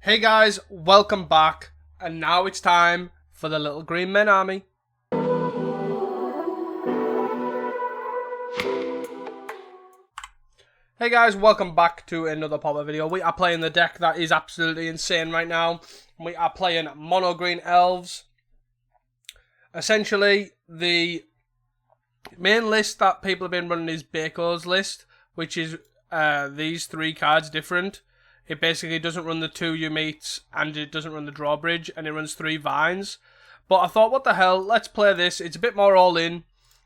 Hey guys, welcome back, and now it's time for the Little Green Men Army. Hey guys, welcome back to another Pauper video. We are playing the deck that is absolutely insane right now. We are playing mono green elves. Essentially, the main list that people have been running is Baco's list, which is these three cards different. It basically doesn't run the 2 U-meets and it doesn't run the drawbridge, and it runs 3 vines. But I thought, what the hell, let's play this. It's a bit more all-in.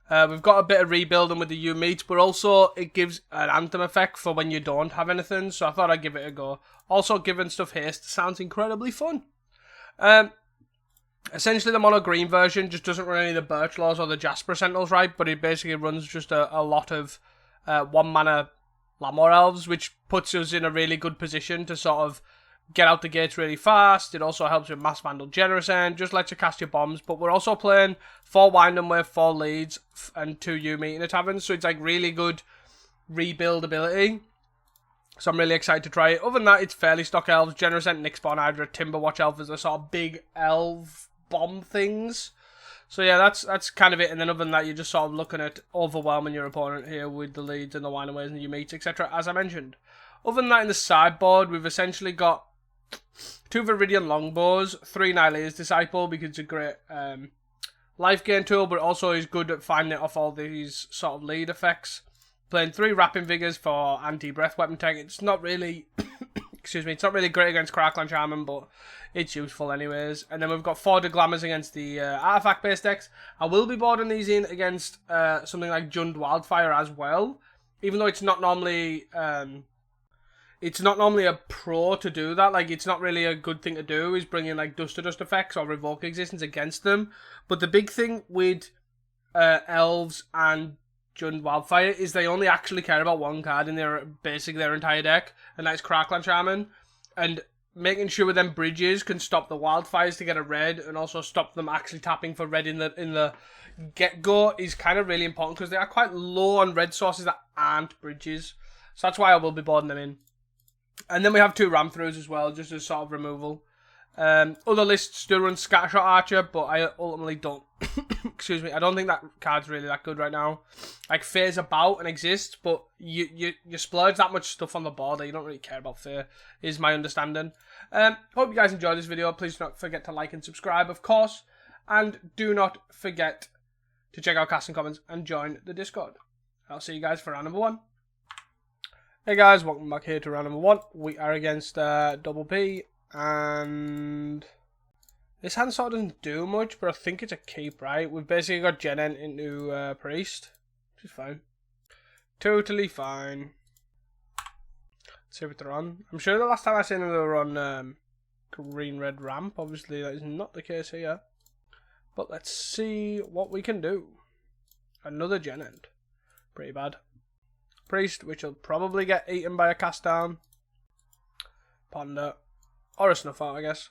We've got a bit of rebuilding with the U-meets, but also it gives an anthem effect for when you don't have anything, so I thought I'd give it a go. Also, giving stuff haste sounds incredibly fun. Essentially, the mono green version just doesn't run any of the Birch Laws or the Jasper Sentinels right, but it basically runs just a lot of 1 mana Lamor Elves, which puts us in a really good position to sort of get out the gates really fast. It also helps with Mass Vandal Generous End, just lets you cast your bombs. But we're also playing 4 Windham with 4 leads and 2 U-meet in a tavern, so it's like really good rebuild ability. So I'm really excited to try it. Other than that, it's fairly stock elves. Generous End, Nyxborn Hydra, Timberwatch Elf as the sort of big elf bomb things. So yeah, that's kind of it. And then other than that, you're just sort of looking at overwhelming your opponent here with the leads and the Windhaways and the U-meets, etc. as I mentioned. Other than that, in the sideboard, we've essentially got 2 Viridian Longbows, 3 Nylea's Disciple, because it's a great life gain tool, but also is good at finding it off all these sort of lead effects. Playing 3 Rapping Vigors for anti-breath weapon tech. It's not really, excuse me, it's not really great against Crackland Shaman, but it's useful anyways. And then we've got 4 Deglammers against the artifact-based decks. I will be boarding these in against something like Jund Wildfire as well, even though it's not normally a pro to do that. Like, it's not really a good thing to do, is bring in like Dust to Dust effects or Revoke Existence against them. But the big thing with Elves and Jund Wildfire is they only actually care about 1 card in their entire deck, and that's Crackland Shaman. And making sure them bridges can stop the Wildfires to get a red, and also stop them actually tapping for red in the get-go is kind of really important, because they are quite low on red sources that aren't bridges. So that's why I will be boarding them in. And then we have 2 Ram-Throughs as well, just as sort of removal. Other lists do run Scattershot Archer, but I ultimately don't. Excuse me, I don't think that card's really that good right now. Like, Fear's about and exists, but you splurge that much stuff on the board that you don't really care about Fear, is my understanding. Hope you guys enjoyed this video. Please do not forget to like and subscribe, of course. And do not forget to check out Casting Comments and join the Discord. I'll see you guys for round number 1. Hey guys, welcome back here to round number 1. We are against Double P, and this hand sort of doesn't do much, but I think it's a keep, right? We've basically got Gen Ent into Priest, which is fine. Totally fine. Let's see what they're on. I'm sure the last time I seen them they were on green-red ramp. Obviously that is not the case here. But let's see what we can do. Another Gen Ent. Pretty bad. Priest, which will probably get eaten by a cast down. Ponder. Or a snuff out, I guess.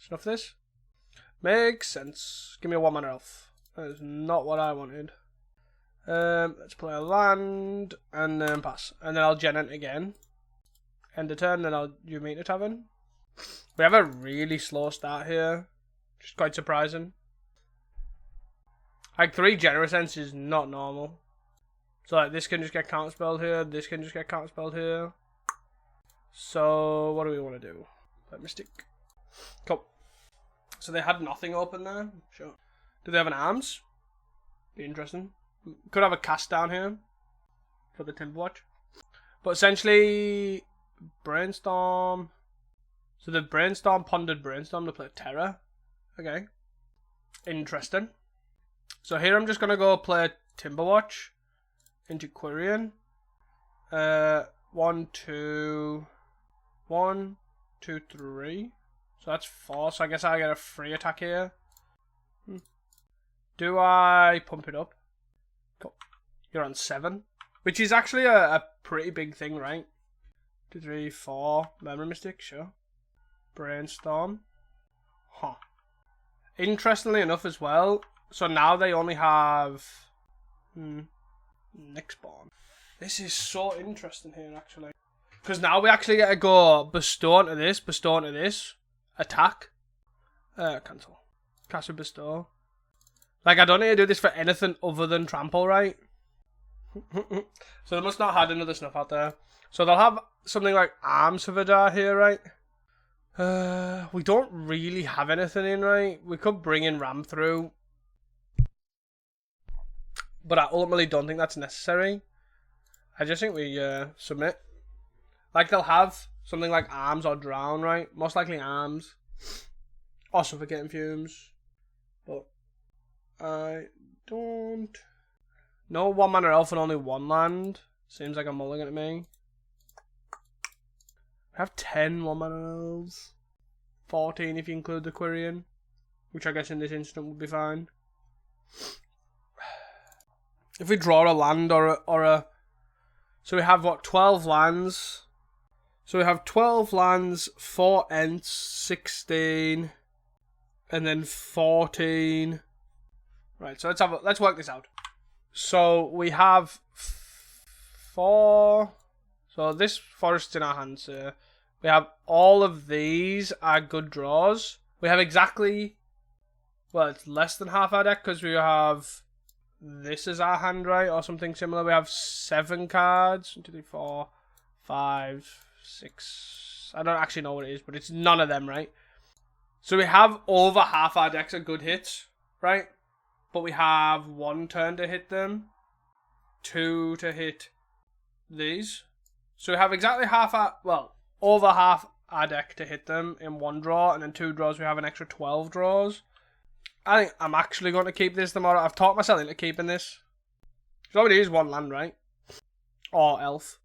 Snuff this. Makes sense. Give me a 1 mana elf. That is not what I wanted. Let's play a land and then pass. And then I'll Gen Ent again. End of turn, then I'll U-meet a tavern. We have a really slow start here. Which is quite surprising. Like 3 Generous Ents is not normal. So like, this can just get counterspelled here, this can just get counterspelled here. So what do we want to do? Let Mystic. Cool. So they had nothing open there. Sure. Do they have an arms? Be interesting. Could have a cast down here for the Timberwatch. But essentially, Brainstorm. So the Brainstorm pondered Brainstorm to play Terror. Okay. Interesting. So here I'm just gonna go play Timberwatch into Quirion. 1, 2, 1, 2, 3. So that's 4. So I guess I get a free attack here. Do I pump it up? Cool. You're on 7, which is actually a pretty big thing, right? 2, 3, 4. Memory Mystic, sure. Brainstorm. Huh. Interestingly enough as well. So now they only have Nyxborn. This is so interesting here, actually. Because now we actually get to go bestow onto this, attack. Cancel. Cast with bestow. Like, I don't need to do this for anything other than trample, right? So they must not have had another snuff out there. So they'll have something like Arms of Adar here, right? We don't really have anything in, right? We could bring in Ram through. But I ultimately don't think that's necessary. I just think we submit. Like, they'll have something like Arms or Drown, right? Most likely Arms. Or Suffocating Fumes. But I don't... No 1 mana elf and only 1 land. Seems like a mulligan to me. We have 10 1 mana elves. 14 if you include the Quirion. Which I guess in this instant would be fine. If we draw a land or a... So we have, what, 12 lands? So we have 12 lands, 4 Ents, 16, and then 14. Right, so let's work this out. So we have 4. So this forest's in our hands here. We have all of these are good draws. We have exactly... Well, it's less than half our deck because we have... This is our hand, right? Or something similar. We have 7 cards. 1, 2, 3, 4, 5, 6. I don't actually know what it is, but it's none of them, right? So we have over half our decks are good hits, right? But we have 1 turn to hit them. 2 to hit these. So we have exactly half our... Well, over half our deck to hit them in 1 draw. And then 2 draws, we have an extra 12 draws. I think I'm actually going to keep this tomorrow. I've talked myself into keeping this. So all we need is 1 land, right? Or elf.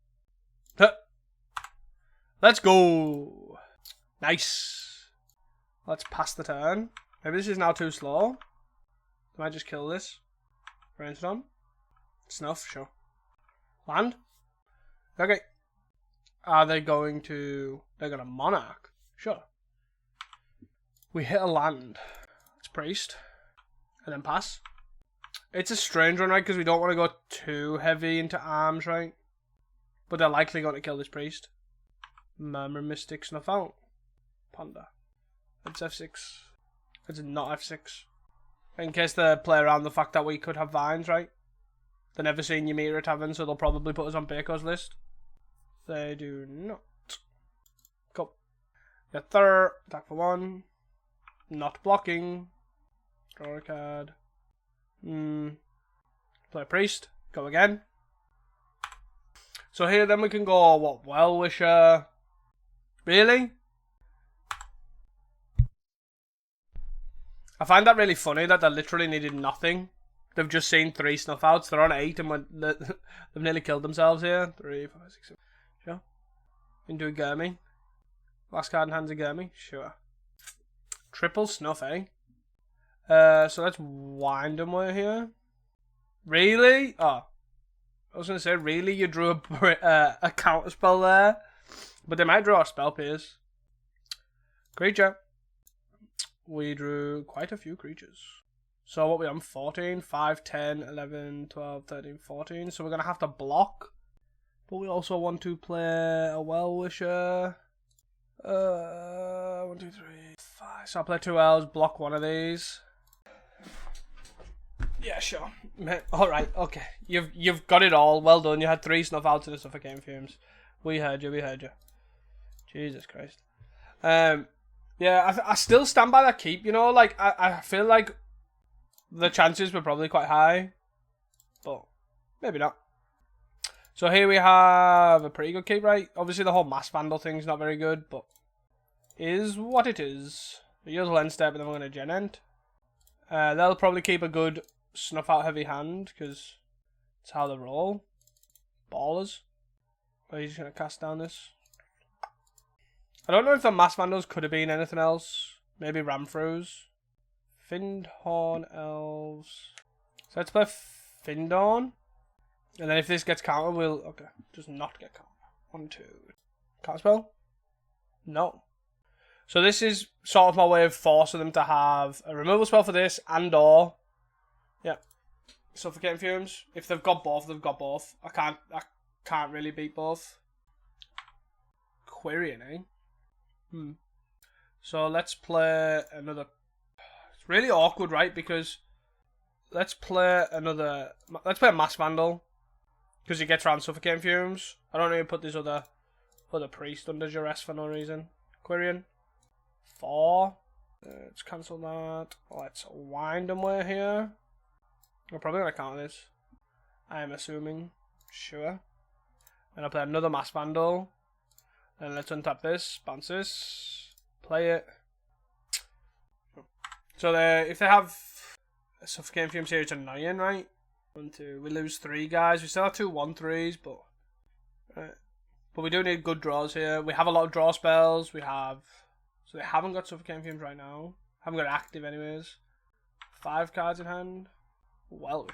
Let's go. Nice. Let's pass the turn. Maybe this is now too slow. I might just kill this. Brainstorm. Snuff, sure. Land. Okay. Are they going to... They're going to Monarch. Sure. We hit a land. Priest, and then pass. It's a strange one, right? Because we don't want to go too heavy into Arms, right? But they're likely going to kill this priest. Murmur Mystic snuff out. Ponder. It's F6. It's not F6. In case they play around the fact that we could have vines, right? They're never seen Ymir at Tavern, so they'll probably put us on Baco's list. They do not. Go. Get third. Attack for 1. Not blocking. Draw a card. Play a priest. Go again. So here then we can go, what, Well-Wisher. Really? I find that really funny that they literally needed nothing. They've just seen 3 snuff outs. They're on 8 and they've nearly killed themselves here. 3, 5, 6, 7. Sure. Into a Gurmy. Last card in hand's a Gurmy. Sure. Triple snuff, eh? So let's wind them way here. Really? Oh. I was going to say, really? You drew a counter spell there? But they might draw a spell pierce. Creature. We drew quite a few creatures. So what we on? 14, 5, 10, 11, 12, 13, 14. So we're going to have to block. But we also want to play a Well-Wisher. 1, 2, 3, 5. So I'll play 2 elves, block 1 of these. Yeah, sure. Alright, okay. You've got it all. Well done. You had 3 snuff outs and the Suffocating Fumes. We heard you, Jesus Christ. Yeah, I still stand by that keep, you know, like, I feel like the chances were probably quite high. But, maybe not. So here we have a pretty good keep, right? Obviously the whole Mass Vandal thing's not very good, but is what it is. We use Lens Step and then we're going to Gen End. They'll probably keep a good snuff out heavy hand, because it's how they roll. Ballers. Are you just going to cast down this? I don't know if the Mass Vandals could have been anything else. Maybe Ramthrows. Findhorn Elves. So let's play Findhorn. And then if this gets countered, we'll... Okay, does not get countered. 1, 2. Cast spell? No. So this is sort of my way of forcing them to have a removal spell for this and or... Yeah. Suffocating Fumes. If they've got both, they've got both. I can't really beat both. Quirion, eh? So let's play another. It's really awkward, right? Because let's play a Mass Vandal. Because he gets around Suffocating Fumes. I don't need to put this other priest under duress for no reason. Quirion. 4. Let's cancel that. Let's wind him way here. We're probably going to counter this. I am assuming. Sure. And I'll play another Mass Vandal. And let's untap this. Bounce this. Play it. So if they have a Suffocating Fumes here, it's annoying, right? 1, 2. We lose 3 guys. We still have 2 1/3s, but but we do need good draws here. We have a lot of draw spells. So they haven't got Suffocating Fumes right now. Haven't got it active anyways. 5 cards in hand. Well,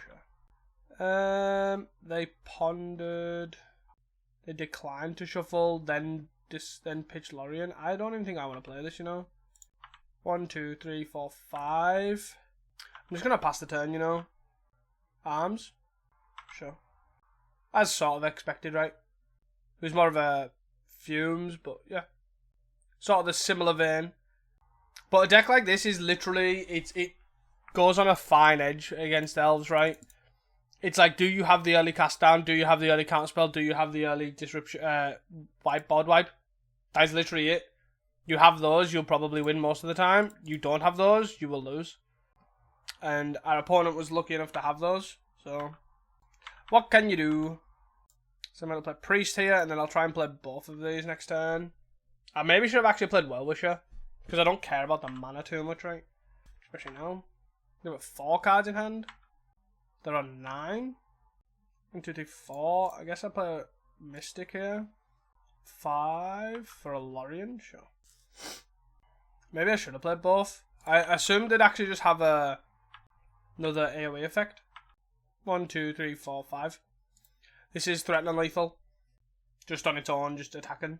sure. They pondered. They declined to shuffle. Then pitch Lorien. I don't even think I want to play this. 1, 2, 3, 4, 5. I'm just gonna pass the turn. Arms. Sure. As sort of expected, right? It was more of a Fumes, but yeah. Sort of the similar vein. But a deck like this is literally, it goes on a fine edge against Elves, right? It's like, do you have the early cast down? Do you have the early counterspell? Do you have the early disruption, board wipe? That's literally it. You have those, you'll probably win most of the time. You don't have those, you will lose. And our opponent was lucky enough to have those. So, what can you do? So I'm going to play Priest here, and then I'll try and play both of these next turn. I maybe should have actually played Well-Wisher, because I don't care about the mana too much, right? Especially now. They've got 4 cards in hand. They're on 9. 1, 2, 3, 4. I guess I'll play a Mystic here. 5 for a Lorien, sure. Maybe I should have played both. I assumed they'd actually just have another AoE effect. 1, 2, 3, 4, 5. This is threatening lethal. Just on its own, just attacking.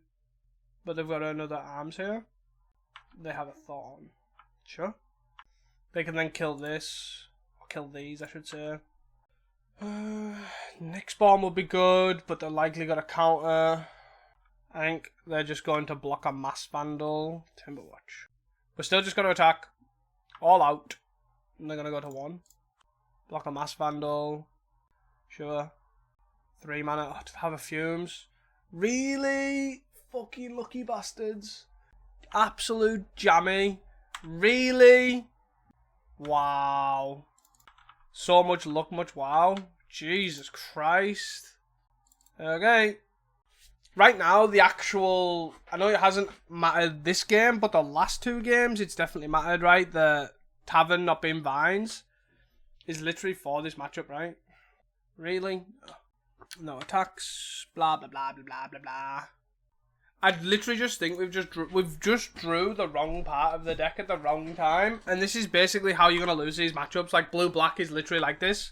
But they've got another arms here. They have a thorn. Sure. They can then kill this. Or kill these, I should say. Next bomb will be good, but they're likely got a counter. I think they're just going to block a Mass Vandal. Timberwatch. We're still just going to attack. All out. And they're going to go to 1. Block a Mass Vandal. Sure. 3 mana. Oh, to have a Fumes. Really? Fucking lucky bastards. Absolute jammy. Really? Wow. So much luck, much wow. Jesus Christ. Okay. Right now, the actual... I know it hasn't mattered this game, but the last 2 games, it's definitely mattered, right? The Tavern not being Vines is literally for this matchup, right? Really? No attacks. Blah, blah, blah, blah, blah, blah, blah. I literally just think we've just drew the wrong part of the deck at the wrong time. And this is basically how you're going to lose these matchups. Like, blue-black is literally like this.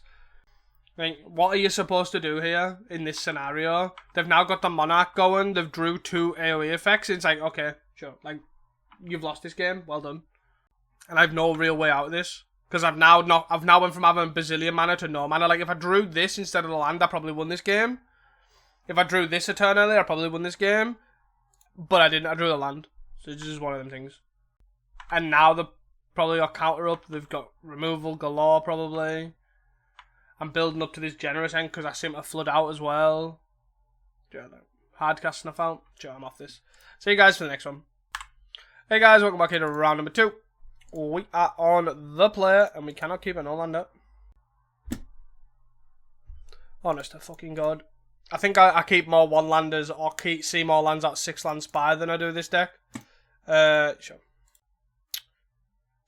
Like, what are you supposed to do here in this scenario? They've now got the Monarch going. They've drew 2 AoE effects. It's like, okay, sure. Like, you've lost this game. Well done. And I have no real way out of this. Because I've now went from having a bazillion mana to no mana. Like, if I drew this instead of the land, I probably won this game. If I drew this a turn earlier, I probably won this game. But I didn't. I drew the land. So it's just one of them things. And now they've probably got counter up. They've got removal galore, probably. I'm building up to this generous end because I seem to flood out as well. Hard cast snuff out. Sure, I'm off this. See you guys for the next one. Hey guys, welcome back here to round number 2. We are on the player and we cannot keep a no land up. Honest to fucking God. I think I keep more 1-landers or see more lands out 6-land Spire than I do this deck. Sure.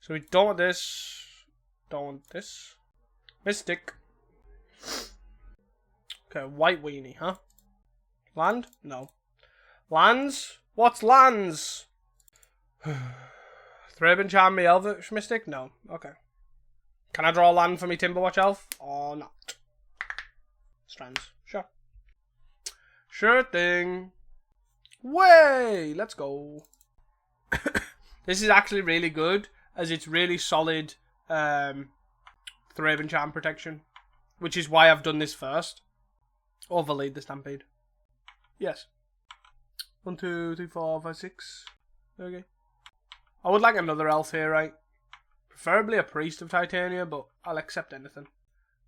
So we don't want this. Don't want this. Mystic. Okay, white weenie, huh? Land? No. Lands? What's lands? Thraben Charm me Elvish Mystic? No. Okay. Can I draw a land for me Timberwatch Elf? Or not? Strands. Sure. Sure thing. Way! Let's go. This is actually really good, as it's really solid Thraben Charm protection. Which is why I've done this first. Overlead the Stampede. Yes. 1, 2, 3, 4, 5, 6. Okay. I would like another elf here, right? Preferably a priest of Titania, but I'll accept anything.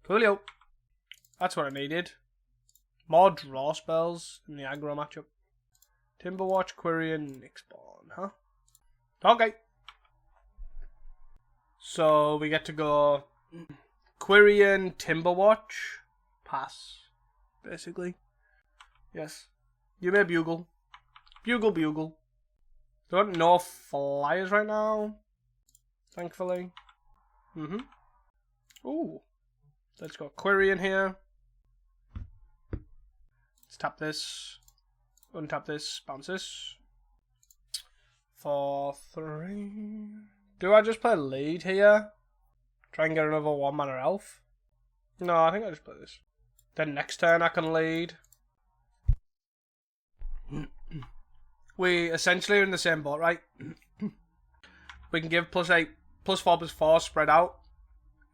Coolio. That's what I needed. More draw spells in the aggro matchup. Timberwatch, Quirion, Nixborn, huh? Okay. So we get to go Quirion, Timberwatch, pass, basically. Yes. You may bugle. Bugle, bugle. Got no flyers right now, thankfully. Ooh. Let's go Quirion here. Let's tap this. Untap this. Bounce this. 4, 3. Do I just play lead here? Try and get another 1 mana elf? No, I think I just play this. Then next turn I can lead. We essentially are in the same boat, right? We can give +8, +4, +4 spread out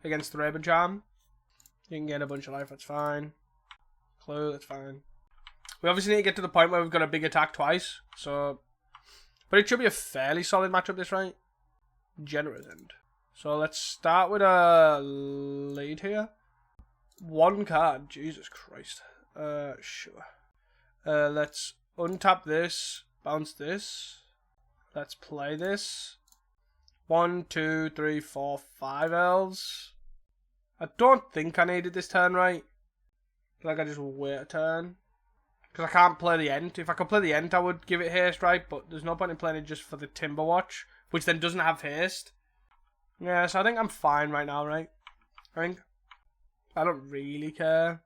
against the Raven Charm. You can get a bunch of life, that's fine. Clue, that's fine. We obviously need to get to the point where we've got a big attack twice, so... But it should be a fairly solid matchup, this, right? Generous end. So let's start with a lead here. 1 card, Jesus Christ. Sure. Let's untap this, bounce this. Let's play this. 1, 2, 3, 4, 5 elves. I don't think I needed this turn, right? Like I just wait a turn. Because I can't play the Ent. If I could play the Ent, I would give it haste, right? But there's no point in playing it just for the Timberwatch, which then doesn't have haste. Yeah, so I think I'm fine right now, right? I don't really care.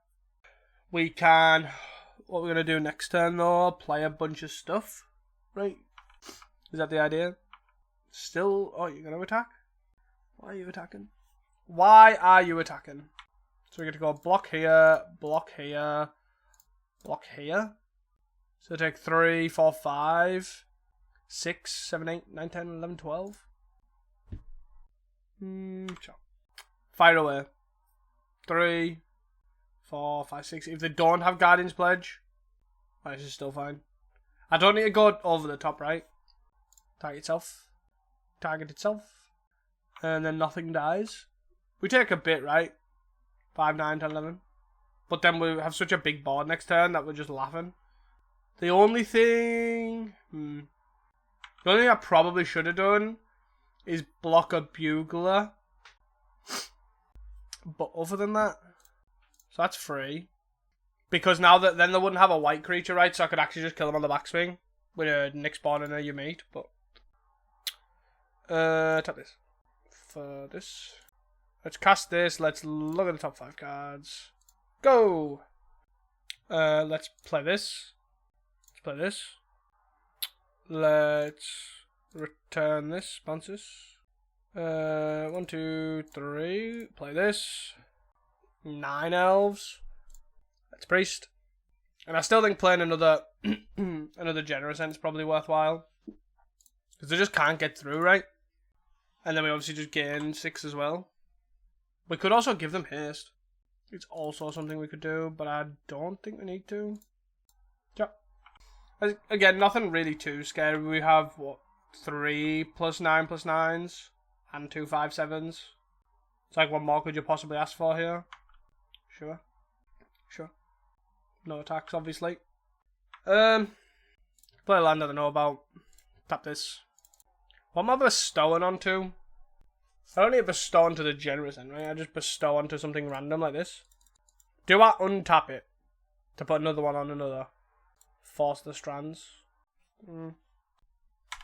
We can... What we're going to do next turn, though, play a bunch of stuff, right? Is that the idea? Still... Oh, you're going to attack? Why are you attacking? Why are you attacking? So we get to go block here, block here, block here. So take 3, 4, 5, 6, 7, 8, 9, 10, 11, 12. Sure. Fire away. 3, 4, 5, 6. If they don't have Guardian's Pledge, this is still fine. I don't need to go over the top, right? Target itself. Target itself. And then nothing dies. We take a bit, right? 5, 9, 10, 11. But then we have such a big board next turn that we're just laughing. The only thing... The only thing I probably should have done is block a Bugler. But other than that... So that's free. Because now that then they wouldn't have a white creature, right? So I could actually just kill them on the backswing. With a Nixborn and a Yumate, but... tap this. For this... Let's cast this. Let's look at the top 5 cards. Go! Let's play this. Let's play this. Let's return this. Bounce this. 1, 2, 3. Play this. 9 elves. Let's priest. And I still think playing another another generous end is probably worthwhile. Because they just can't get through, right? And then we obviously just gain 6 as well. We could also give them haste. It's also something we could do, but I don't think we need to. Yeah. Again, nothing really too scary. We have, what, 3 +9 +9s and 2 5/7s. It's like, what more could you possibly ask for here? Sure. Sure. No attacks, obviously. Play a land I don't know about. Tap this. What am I bestowing onto? I don't need to bestow onto the generous end, right? I just bestow onto something random like this. Do I untap it to put another one on another? Force the strands. They're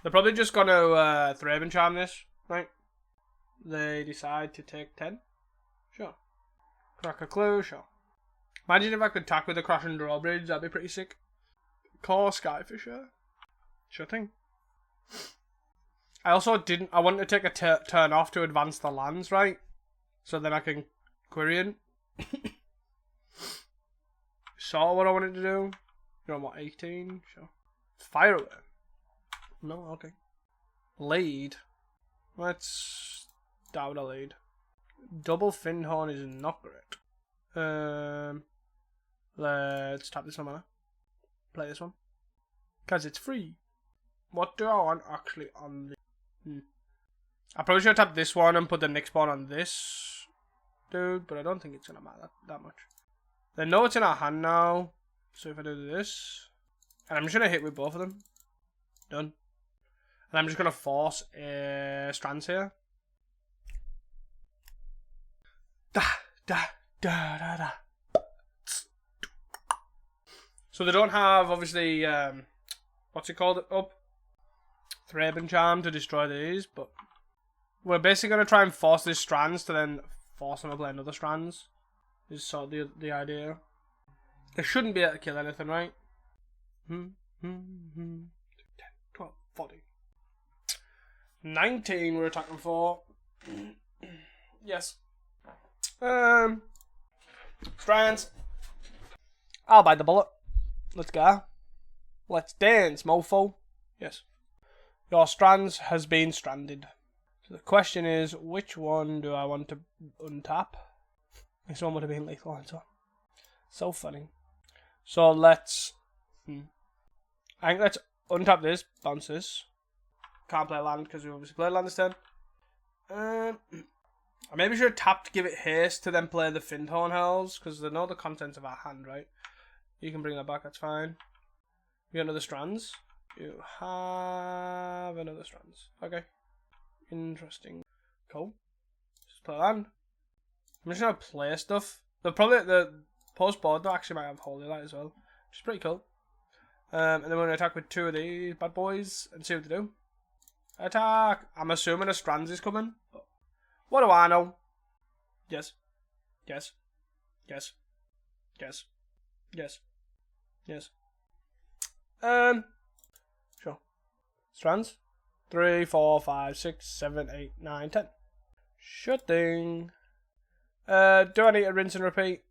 probably just going to Raven Charm this, right? They decide to take 10. Sure. Crack a clue, sure. Imagine if I could attack with a Crash and Drawbridge, that'd be pretty sick. Core Skyfisher. Sure thing. I also I wanted to take a turn off to advance the lands, right? So then I can Quirion. Saw what I wanted to do. You know what, 18? Sure. Fire away. No, okay. Lead. Let's doubt a lead. Double Finhorn is not great. Let's tap this one mana. Play this one. Because it's free. What do I want actually on the... I probably should tap this one and put the next spawn on this dude, but I don't think it's going to matter that much. They know it's in our hand now, so if I do this, and I'm just going to hit with both of them. Done. And I'm just going to force strands here. Da, da, da, da, da. So they don't have, obviously, what's it called up? Thraben Charm to destroy these, but we're basically going to try and force these strands to then force them to play another strands. Is sort of the idea. They shouldn't be able to kill anything, right? 10, 12, 14. 19 we're attacking for. Yes. Strands. I'll bite the bullet. Let's go. Let's dance, mofo. Yes. Your strands has been stranded. So the question is, which one do I want to untap? This one would have been lethal answer. So funny. So let's... I think let's untap this, bounce this. Can't play land because we obviously played land this turn. I maybe should have tapped to give it haste to then play the Findhorn Hells, because they know the contents of our hand, right? You can bring that back, that's fine. You got another strands? You have another strands. Okay. Interesting. Cool. Just play land. I'm just gonna play stuff. The post board though actually might have Holy Light as well, which is pretty cool. And then we're gonna attack with two of these bad boys and see what they do. Attack! I'm assuming a strands is coming. What do I know? Yes. Yes. Yes. Yes. Yes. Yes. Sure. Strands. 3, 4, 5, 6, 7, 8, 9, 10. Sure thing. Do I need to rinse and repeat?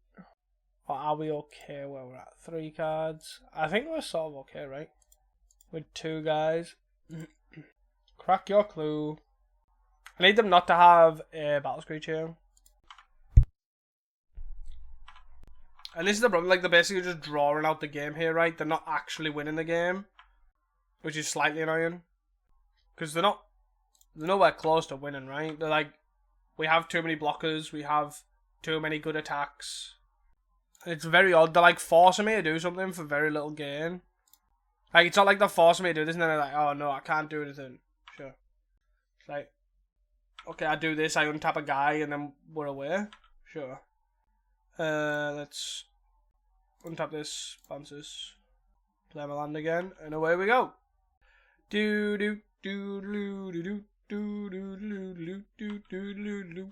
Or are we okay where we're at? 3 cards. I think we're sort of okay, right? With 2 guys. Crack your clue. I need them not to have a battle screech here. And this is the problem, like they're basically just drawing out the game here, right? They're not actually winning the game. Which is slightly annoying. Because they're nowhere close to winning, right? They're like, we have too many blockers, we have too many good attacks. It's very odd, they're like forcing me to do something for very little gain. Like, it's not like they're forcing me to do this and then they're like, oh no, I can't do anything. Sure. It's like, okay, I do this, I untap a guy and then we're away. Sure. Let's untap this, bounce this, play my land again, and away we go. Do do do do do do do do do do do do.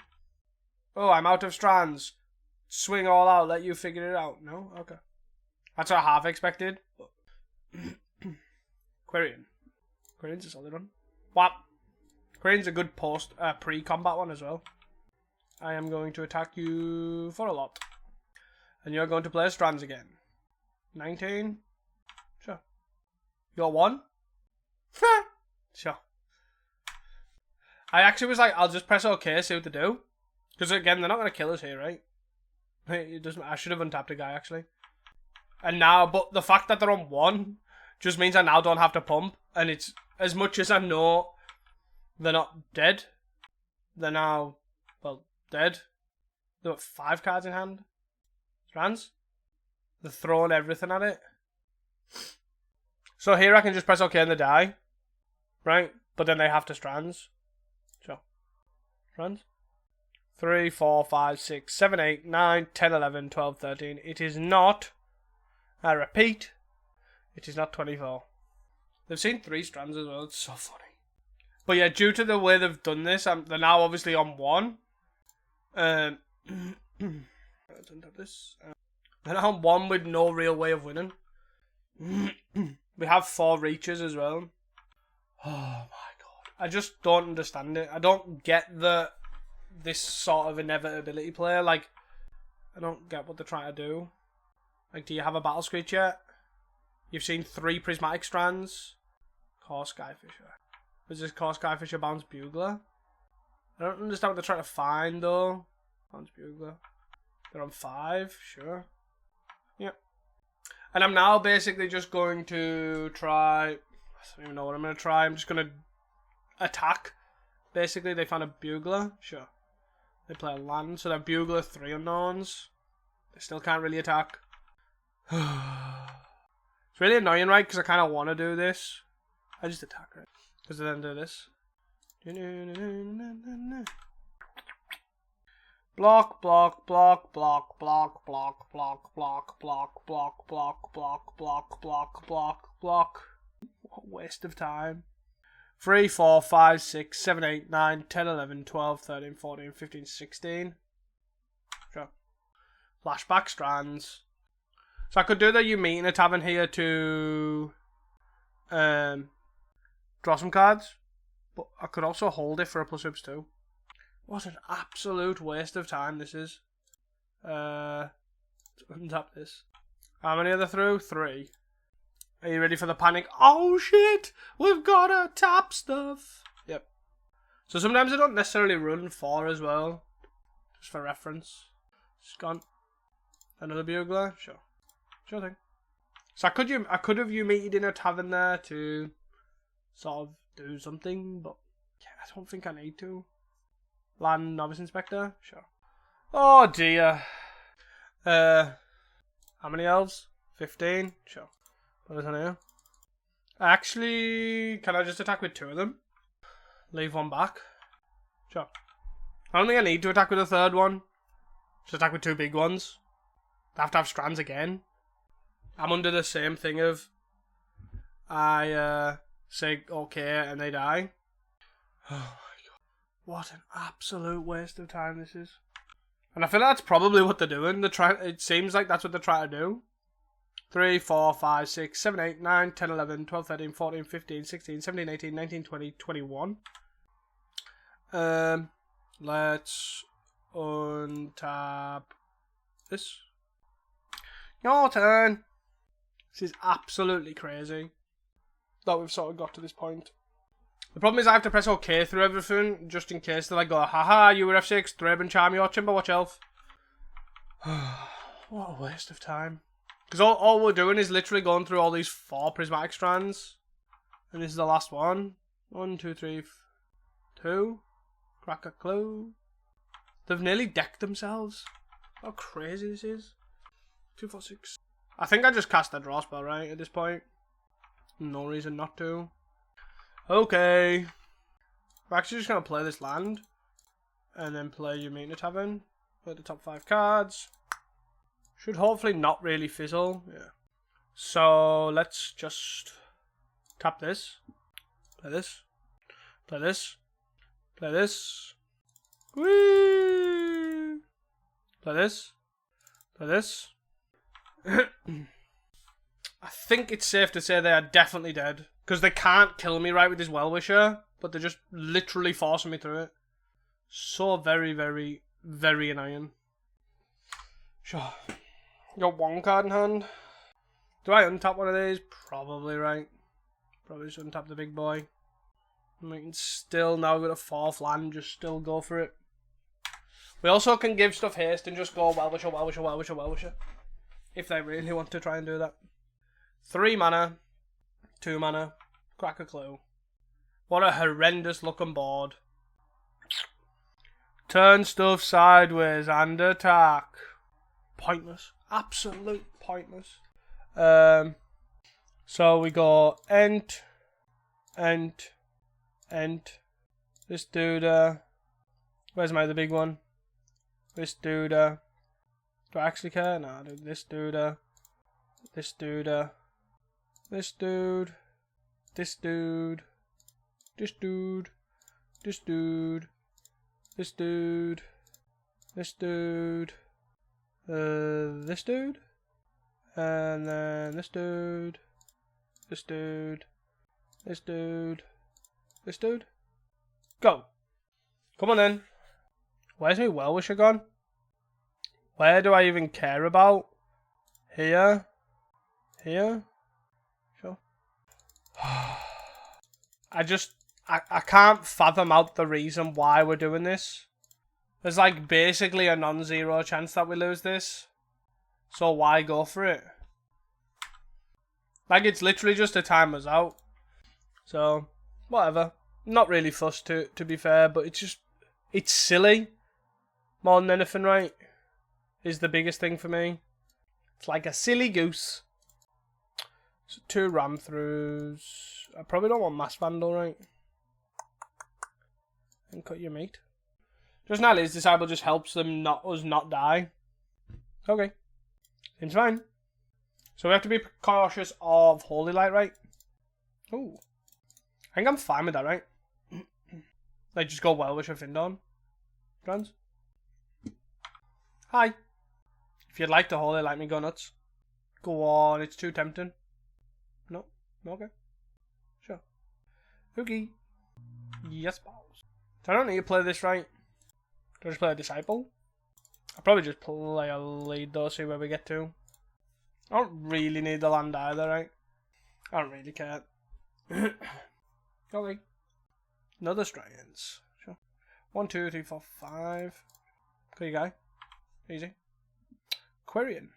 Oh, I'm out of strands. Swing all out, let you figure it out. No? Okay. That's what I half expected. Quarian. Quarian's a solid one. What? Quarian's a good pre-combat one as well. I am going to attack you for a lot. And you're going to play strands again. 19? Sure. You're 1? Sure. I actually was like, I'll just press OK, see what they do. Because again, they're not going to kill us here, right? It doesn't. I should have untapped a guy, actually. And now, but the fact that they're on 1 just means I now don't have to pump. And it's, as much as I know they're not dead, they're now, well, dead. They've got 5 cards in hand. Strands. They're throwing everything at it. So here I can just press OK and they die. Right? But then they have to strands. Sure. Strands. 3, 4, 5, 6, 7, 8, 9, 10, 11, 12, 13. It is not, I repeat, it is not 24. They've seen 3 strands as well. It's so funny. But yeah, due to the way they've done this, they're now obviously on 1. Let's untap this. They're now on 1 with no real way of winning. We have 4 reaches as well. Oh my god. I just don't understand it. I don't get this sort of inevitability play. Like, I don't get what they're trying to do. Like, do you have a battle screech yet? You've seen 3 prismatic strands. Core Skyfisher. Was this Core Skyfisher bounce bugler? I don't understand what they're trying to find though. Bounce bugler. They're on 5, sure. Yep. And I'm now basically just going to try... I don't even know what I'm going to try. I'm just going to attack. Basically, they found a bugler. Sure. They play a land, so they're bugler 3 unknowns. They still can't really attack. It's really annoying, right? Because I kind of want to do this. I just attack, right? Because then do this. Block, block, block, block, block, block, block, block, block, block, block, block, block, block, block, block. What a waste of time. 3, 4, 5, 6, 7, 8, 9, 10, 11, 12, 13, 14, 15, 16. Sure. Flashback strands. So I could do the you meet in a tavern here to draw some cards. But I could also hold it for a plus oops too. What an absolute waste of time this is. Untap this. How many are there through? 3. Are you ready for the panic? Oh shit! We've got to tap stuff! Yep. So sometimes I don't necessarily run 4 as well. Just for reference. It's gone. Another bugler? Sure. Sure thing. So I could have you meted in a tavern there to sort of do something, but yeah, I don't think I need to. Land Novice Inspector? Sure. Oh dear. How many elves? 15? Sure. What is on here? Actually, can I just attack with 2 of them? Leave 1 back? Sure. I don't think I need to attack with a 3rd one. Just attack with 2 big ones. I have to have strands again. I'm under the same thing of I say okay and they die. Oh my god. What an absolute waste of time this is. And I feel like that's probably what they're doing. It seems like that's what they're trying to do. 3, 4, 5, 6, 7, 8, 9, 10, 11, 12, 13, 14, 15, 16, 17, 18, 19, 20, 21. Let's untap this. Your turn. This is absolutely crazy that we've sort of got to this point. The problem is I have to press OK through everything, just in case they like go, haha, you were F6, Thraben and Charm your Timber Watch Elf. What a waste of time. Because all we're doing is literally going through all these 4 prismatic strands. And this is the last one. 1, 2, 3, 2. Crack a clue. They've nearly decked themselves. How crazy this is. 2, 4, 6. I think I just cast a draw spell, right, at this point. No reason not to. Okay. We're actually just going to play this land. And then play your Meet in a Tavern. Play the top 5 cards. Should hopefully not really fizzle. Yeah. So let's just tap this. Play this. Play this. Play this. Whee! Play this. Play this. I think it's safe to say they are definitely dead. Because they can't kill me right with this Well-Wisher. But they're just literally forcing me through it. So very, very, very annoying. Sure. Got 1 card in hand. Do I untap one of these? Probably, right. Probably just untap the big boy. And we can still, now with a 4th land, just still go for it. We also can give stuff haste and just go Well-Wisher, Well-Wisher, Well-Wisher, Well-Wisher. If they really want to try and do that. 3 mana. 2 mana. Crack a clue. What a horrendous looking board. Turn stuff sideways and attack. Pointless. Absolute pointless. So we go Ent. This dude, where's my other big one? This dude, do I actually care? No, dude. This dude, this dude, this dude, this dude, this dude, this dude, this dude, this dude, this dude, and then this dude, this dude, this dude, this dude. Go. Come on then. Where's my Well-Wisher gone? Where do I even care about? Here? Here? Sure. I can't fathom out the reason why we're doing this. There's like basically a non-zero chance that we lose this. So why go for it? Like, it's literally just to time us out. So, whatever. Not really fussed to be fair, but it's just, it's silly. More than anything, right? Is the biggest thing for me. It's like a silly goose. So 2 ram throughs. I probably don't want mass vandal, right? And cut your meat. Just now, his disciple just helps them not die. Okay. Seems fine. So we have to be cautious of Holy Light, right? Ooh. I think I'm fine with that, right? Like, just go well with your Findorn. Trans? Hi. If you'd like to Holy Light me, go nuts. Go on, it's too tempting. No? Okay. Sure. Hookie. Yes, balls. So I don't need to play this, right? Do I just play a Disciple? I'll probably just play a lead though, see where we get to. I don't really need the land either, right? I don't really care. Okay. Another Strands. Sure. 1, 2, 3, 4, 5. Good guy. Easy. Quirion.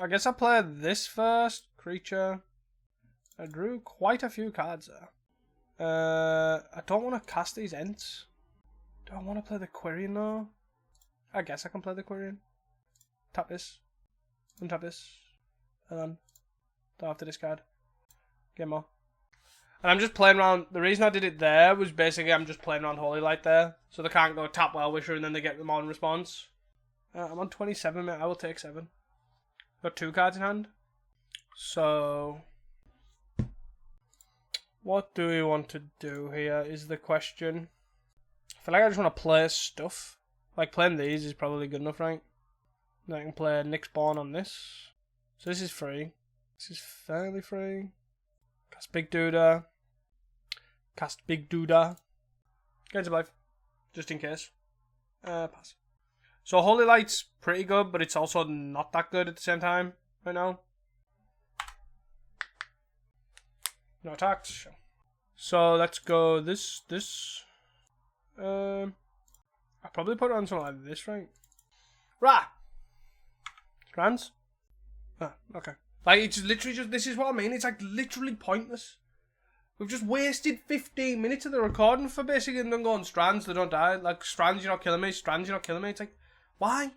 I guess I'll play this first. Creature. I drew quite a few cards there. I don't want to cast these Ents. Do I want to play the Quirion though? I guess I can play the Quirion. Tap this. Untap this. And then don't have to discard. Get more. And I'm just playing around. The reason I did it there was basically I'm just playing around Holy Light there. So they can't go tap Well-Wisher and then they get them on response. I'm on 27, mate. I will take 7. Got 2 cards in hand. So, what do we want to do here is the question. I feel like I just want to play stuff. Like, playing these is probably good enough, right? Then I can play Nick Spawn on this. So this is free. This is fairly free. Cast Big Duda. Cast Big Duda. Get into life. Just in case. Pass. So Holy Light's pretty good, but it's also not that good at the same time right now. No attacks. So let's go this. I'll probably put it on something like this, right? Rah! Strands? Ah, okay. Like, it's literally just, this is what I mean, it's like literally pointless. We've just wasted 15 minutes of the recording for basically them going, Strands, they don't die. Like, Strands, you're not killing me. Strands, you're not killing me. It's like, why?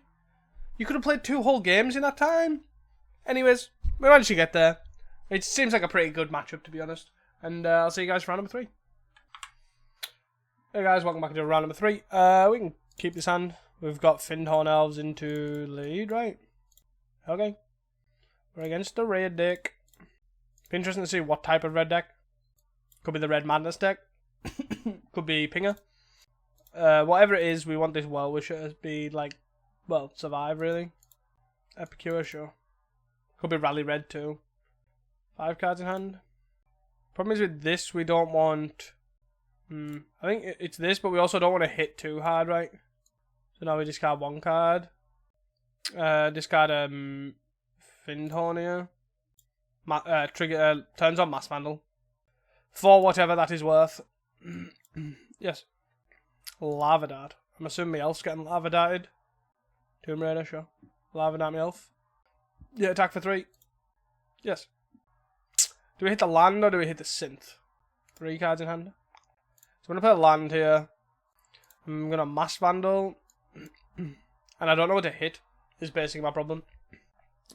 You could have played 2 whole games in that time. Anyways, we managed to get there. It seems like a pretty good matchup, to be honest. And I'll see you guys for round number 3. Hey guys, welcome back to round number 3. We can keep this hand. We've got Findorn Elves into lead, right? Okay. We're against the red deck. Be interesting to see what type of red deck. Could be the Red Madness deck. Could be Pinger. Whatever it is, we want this Well-Wisher to be like, well, survive really. Epicure, sure. Could be Rally Red too. 5 cards in hand. Problem is with this, we don't want... I think it's this, but we also don't want to hit too hard, right? So now we discard 1 card. Discard Findorn here. Turns on Mass Vandal. For whatever that is worth. Yes. Lava Dart. I'm assuming my elf's getting Lava Darted. Tomb Raider, sure. Lava Dart my elf. Yeah, attack for 3. Yes. Do we hit the land or do we hit the synth? 3 cards in hand. So I'm going to play a land here. I'm going to Mass Vandal. And I don't know what to hit, is basically my problem.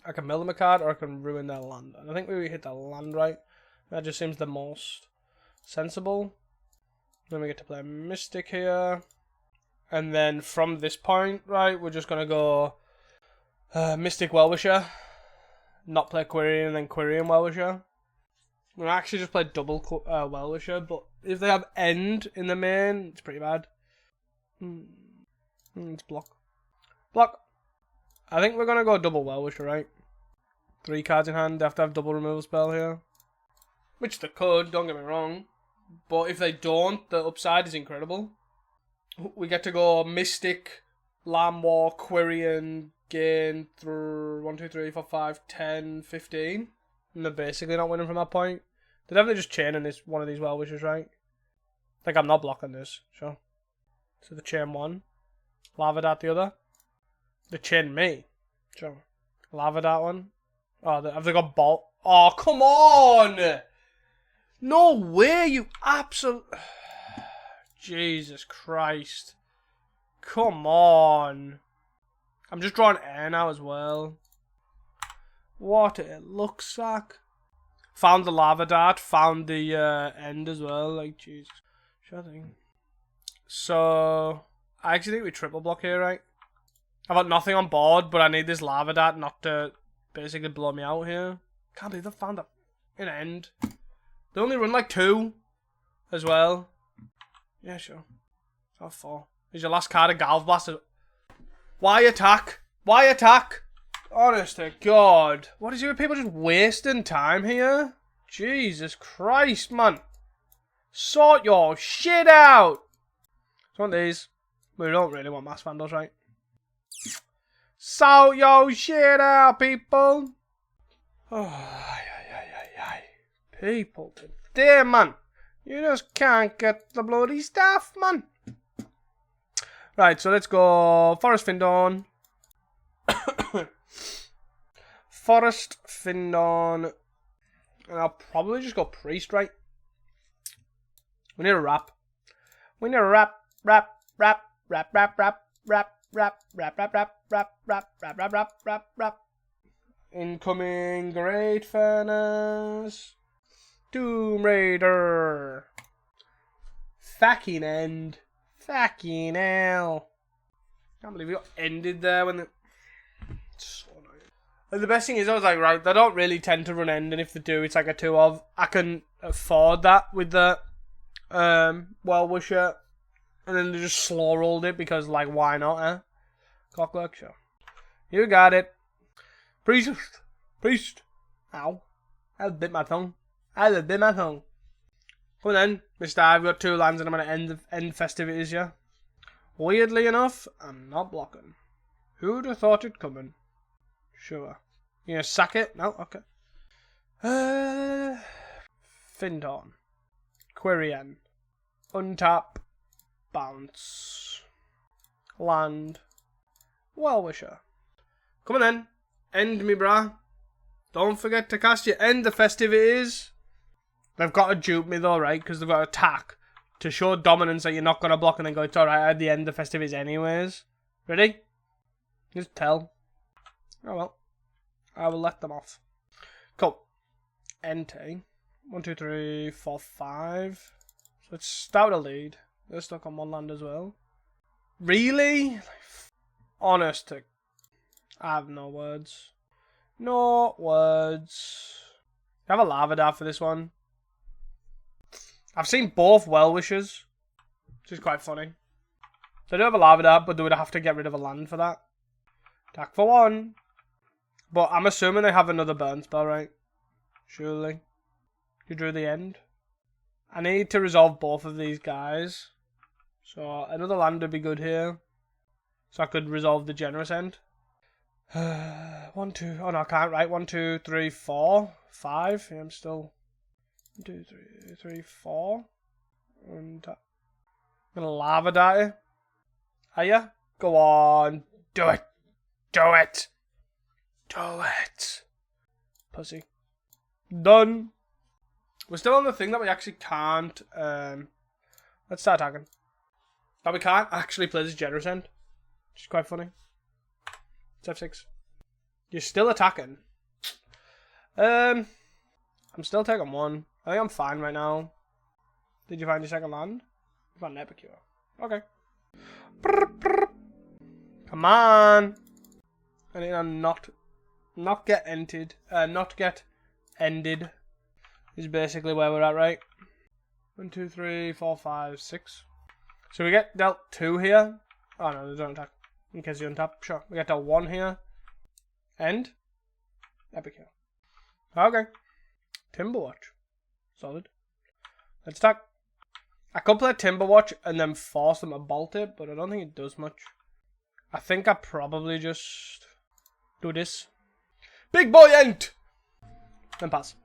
I can mill them a card or I can ruin their land. And I think we hit the land right. That just seems the most sensible. Then we get to play Mystic here. And then from this point, right, we're just going to go Mystic Well-Wisher. Not play Quirion and then Quirion Well-Wisher. We'll actually just play double Well-Wisher, but if they have End in the main, it's pretty bad. It's block. Block. I think we're going to go double Well-Wisher, right? 3 cards in hand, they have to have double removal spell here. Which they could, don't get me wrong. But if they don't, the upside is incredible. We get to go Mystic, Land War, Quirion, gain through 1, 2, 3, 4, 5, 10, 15. And they're basically not winning from that point. They're definitely just chaining this one of these Well-Wishers, right? Like, I'm not blocking this, sure. So the chain 1. Lava Dart the other. The chain me. Sure. Lava Dart one. Oh, have they got Bolt? Oh, come on! No way, you absolute... Jesus Christ. Come on. I'm just drawing air now as well. What it looks like. Found the lava dart, found the end as well. Like, Jesus. Sure thing. So, I actually think we triple block here, right? I've got nothing on board, but I need this lava dart not to basically blow me out here. Can't believe they found an end. They only run like 2 as well. Yeah, sure. Oh, 4. Is your last card a Galv Blast? Why attack? Why attack? Honest to God. What is it with people just wasting time here? Jesus Christ, man. Sort your shit out. So want these. We don't really want Mass Vandals, right? Sort your shit out, people. Oh, people today, man. You just can't get the bloody stuff, man. Right, so let's go Forest Findon. Forest Findon. And I'll probably just go Priest, right? We need a wrap. We need a wrap. Incoming Great Furnace. Tomb Raider. Fucking end. Fucking hell. Can't believe we got ended there when it's so annoying. Like, the best thing is, I was like, right, they don't really tend to run end, and if they do, it's like a 2 of. I can afford that with the Well-Wisher. And then they just slow rolled it because, like, why not, eh? Clockwork, sure. You got it. Priest. Priest. Ow. I bit my tongue. I bit my tongue. Come on then, Mr. I've got 2 lands and I'm going to end festivities, yeah? Weirdly enough, I'm not blocking. Who'd have thought it coming? Sure. You gonna sack it? No? Okay. Findon. Quirion. Untap. Bounce. Land. Well-Wisher. Come on then. End me, brah. Don't forget to cast your end the festivities. They've got to dupe me though, right? Because they've got to attack to show dominance that you're not going to block and then go, it's alright, I had the end the festivities anyways. Ready? Just tell. Oh well. I will let them off. Cool. Entei. 1, 2, 3, 4, 5. So let's start a lead. They're stuck on 1 land as well. Really? Honest to... I have no words. No words. I have a lava dart for this one. I've seen both Well-Wishers, which is quite funny. They do have a lava dart, but they would have to get rid of a land for that. Attack for 1. But I'm assuming they have another burn spell, right? Surely. You drew the end. I need to resolve both of these guys. So another land would be good here. So I could resolve the generous end. 1, 2. Oh no, I can't, right? 1, 2, 3, 4, 5. Yeah, I'm still. 1, 2, 3, 3, 4. And I'm gonna lava dart you. Are ya? Go on. Do it. Do it. Do it. Pussy. Done. We're still on the thing that we actually can't. Let's start attacking. But we can't actually play this generous end. Which is quite funny. It's F6. You're still attacking. I'm still taking 1. I think I'm fine right now. Did you find your second land? You found an Epicure. Okay. Come on. I need to not get ended. Not get ended. Is basically where we're at, right? 1, 2, 3, 4, 5, 6. So we get dealt 2 here. Oh no, they don't attack. In case you untap. Sure. We get dealt 1 here. End. Epicure. Okay. Timberwatch. Solid. Let's attack. I could play Timberwatch and then force them to bolt it, but I don't think it does much. I think I probably just do this. Big boy end! Then pass.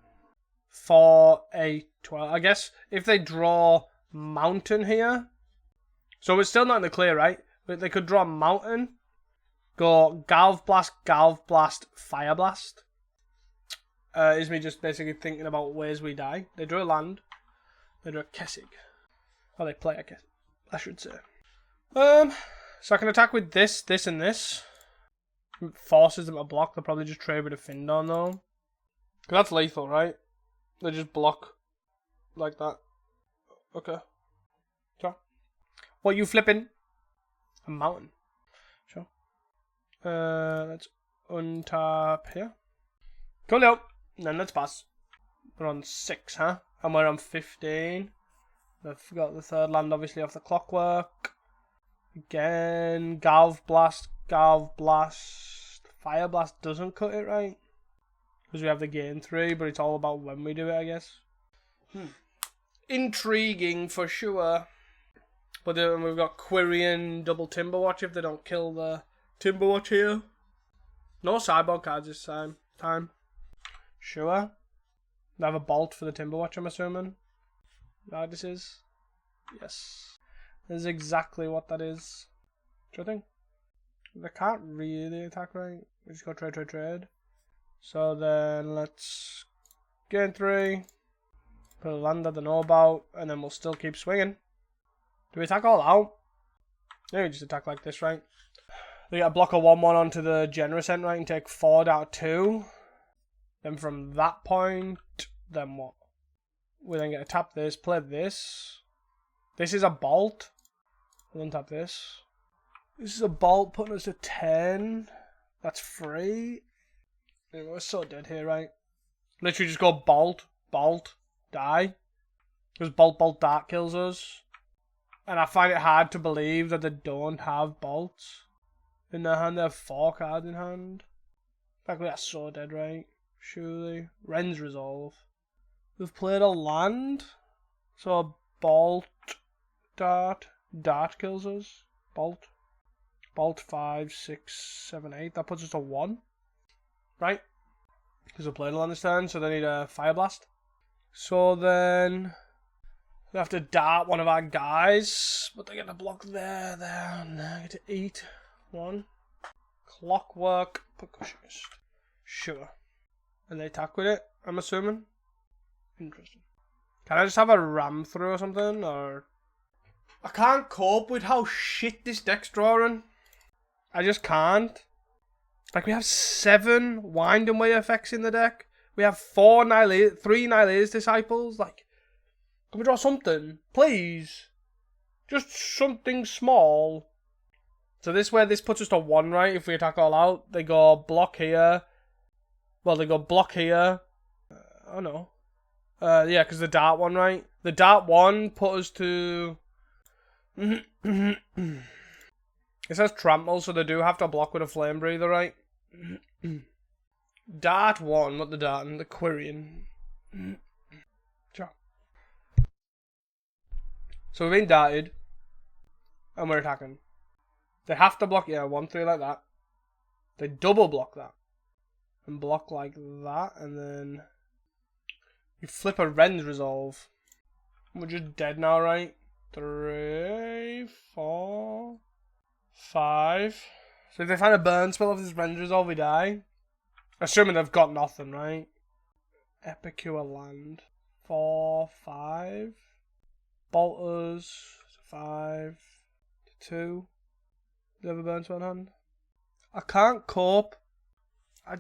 For a 12. I guess if they draw mountain here. So it's still not in the clear, right? But they could draw mountain. Go Galv Blast, Fire Blast. is me just basically thinking about ways we die. They drew a land. They drew a Kessig. Or they play a Kessig, I should say. So I can attack with this, this, and this. It forces them to block. They'll probably just trade with a Findon though. Because that's lethal, right? They just block like that. Okay. Sure. What you flipping? A mountain. Sure. Let's untap here. Coolio. And then let's pass. We're on 6, huh? And we're on 15. I've got the third land obviously off the clockwork. Again, Galv Blast. Fire Blast doesn't cut it, right? Because we have the gain 3, but it's all about when we do it, I guess. Intriguing for sure. But then we've got Quirion double Timberwatch if they don't kill the Timberwatch here. No sideboard cards this time. Sure. They have a Bolt for the Timberwatch, I'm assuming. Right, this is. Yes. This is exactly what that is. Sure thing. They can't really attack, right? We just go trade. So then let's gain 3. Put a land that they know about, and then we'll still keep swinging. Do we attack all out? Yeah, we just attack like this, right? We get a block a 1-1 onto the Generous End, right, and take 4 down 2. Then from that point, then what? We then get to tap this, play this. This is a Bolt. We'll untap this. This is a Bolt putting us to 10. That's free. We're so dead here, right? Literally just go Bolt, die. Because Bolt, Dark kills us. And I find it hard to believe that they don't have Bolts in their hand. They have 4 cards in hand. In fact, we are so dead, right? Surely. Wren's Resolve. We've played a land. So Bolt, Dart kills us. Bolt 5, 6, 7, 8. That puts us to 1. Right? Because we played a land this turn, so they need a Fire Blast. So then we have to dart one of our guys, but they're going to block there, and they get to eat 1. Clockwork Percussionist. Sure. And they attack with it, I'm assuming. Interesting. Can I just have a ram through or something? Or I can't cope with how shit this deck's drawing. I just can't. Like, we have 7 Wind and Way effects in the deck. We have 3 Nihilator's Disciples. Like, can we draw something? Please. Just something small. So this way, this puts us to 1, right? If we attack all out. They go block here. Well, they go block here. Oh, no. Yeah, because the Dart one, right? The Dart one put us to... It says Trample, so they do have to block with a Flame Breather, right? Dart 1, not the Dart, and the Quirion. Sure. So we've been darted, and we're attacking. They have to block, 1-3 like that. They double block that. And block like that, and then you flip a Wren's Resolve. We're just dead now, right? 3, 4, 5. So if they find a burn spell of this Wren's Resolve, we die. Assuming they've got nothing, right? Epicure land. 4, 5. Bolters. 5. 2. Do they have a burn spell in hand? I can't cope. I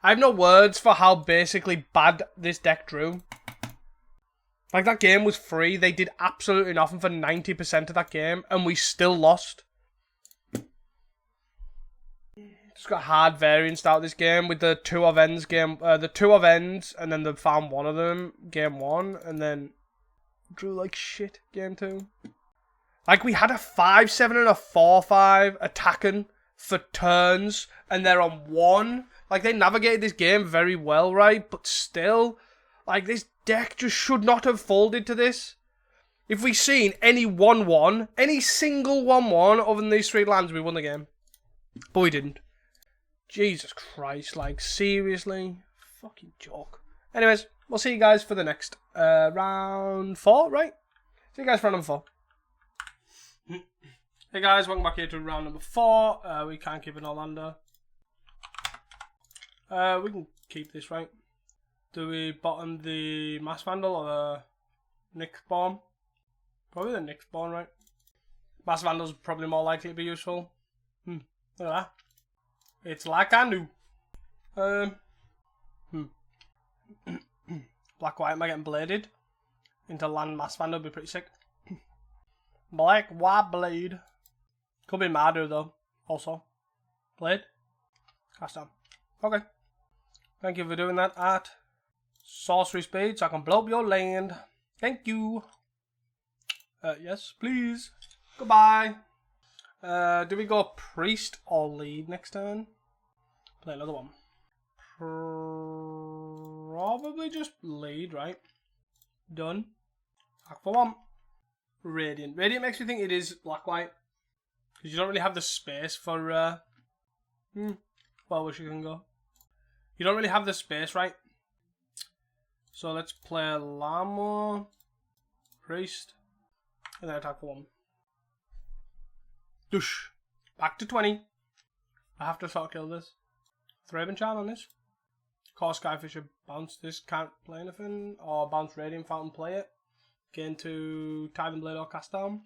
have no words for how basically bad this deck drew. Like, that game was free. They did absolutely nothing for 90% of that game, and we still lost. Just got hard variance out of this game with the 2 of ends game. The 2 of ends, and then they found one of them game 1, and then drew like shit game 2. Like, we had a 5-7 and a 4-5 attacking for turns, and they're on 1. Like, they navigated this game very well, right? But still, like, this deck just should not have folded to this. If we seen any 1-1, any single 1-1 other than these 3 lands, we won the game. But we didn't. Jesus Christ, like, seriously? Fucking joke. Anyways, we'll see you guys for the next round 4, right? See you guys for round number 4. Hey guys, welcome back here to round number 4. We can't keep an Orlando. We can keep this, right? Do we bottom the Mass Vandal or the Nyx Bomb? Probably the Nyx Bomb, right? Mass Vandal's probably more likely to be useful. Look at that. It's like I knew. Black White, am I getting bladed? Into land Mass Vandal would be pretty sick. Black White Blade. Could be Mardu though, also. Blade. Cast down. Okay. Thank you for doing that at sorcery speed so I can blow up your land. Thank you. Yes, please. Goodbye. Do we go priest or lead next turn? Play another one. Probably just lead, right? Done. Act for one. Radiant. Radiant makes me think it is black-white. Because you don't really have the space for... Well, wish you can go. You don't really have the space, right? So let's play Lamo, Priest, and then attack for one. Douche. Back to 20. I have to sort of kill this. Thraben Charm on this. Call Skyfisher, bounce this, can't play anything. Or bounce Radiant Fountain, play it. Gain to Tidal Blade or cast down.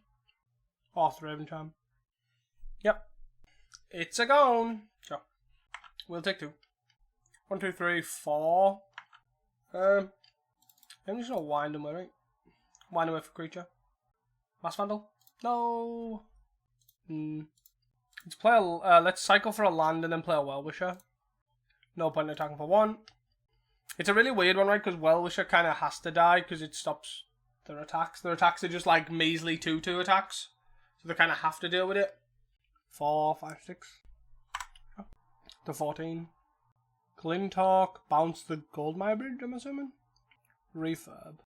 Or Thraben Charm. Yep. It's a gone. Sure. We'll take 2. 1, 2, 3, 4. I'm just gonna wind them away, right? Wind away for creature. Mass Vandal? No. Let's play let's cycle for a land and then play a Well-Wisher. No point in attacking for 1. It's a really weird one, right? Because Well-Wisher kind of has to die because it stops their attacks. Their attacks are just like measly 2/2 attacks. So they kind of have to deal with it. 4, 5, 6. To 14. Glintalk. Bounce the Goldmire Bridge, I'm assuming. Refurb.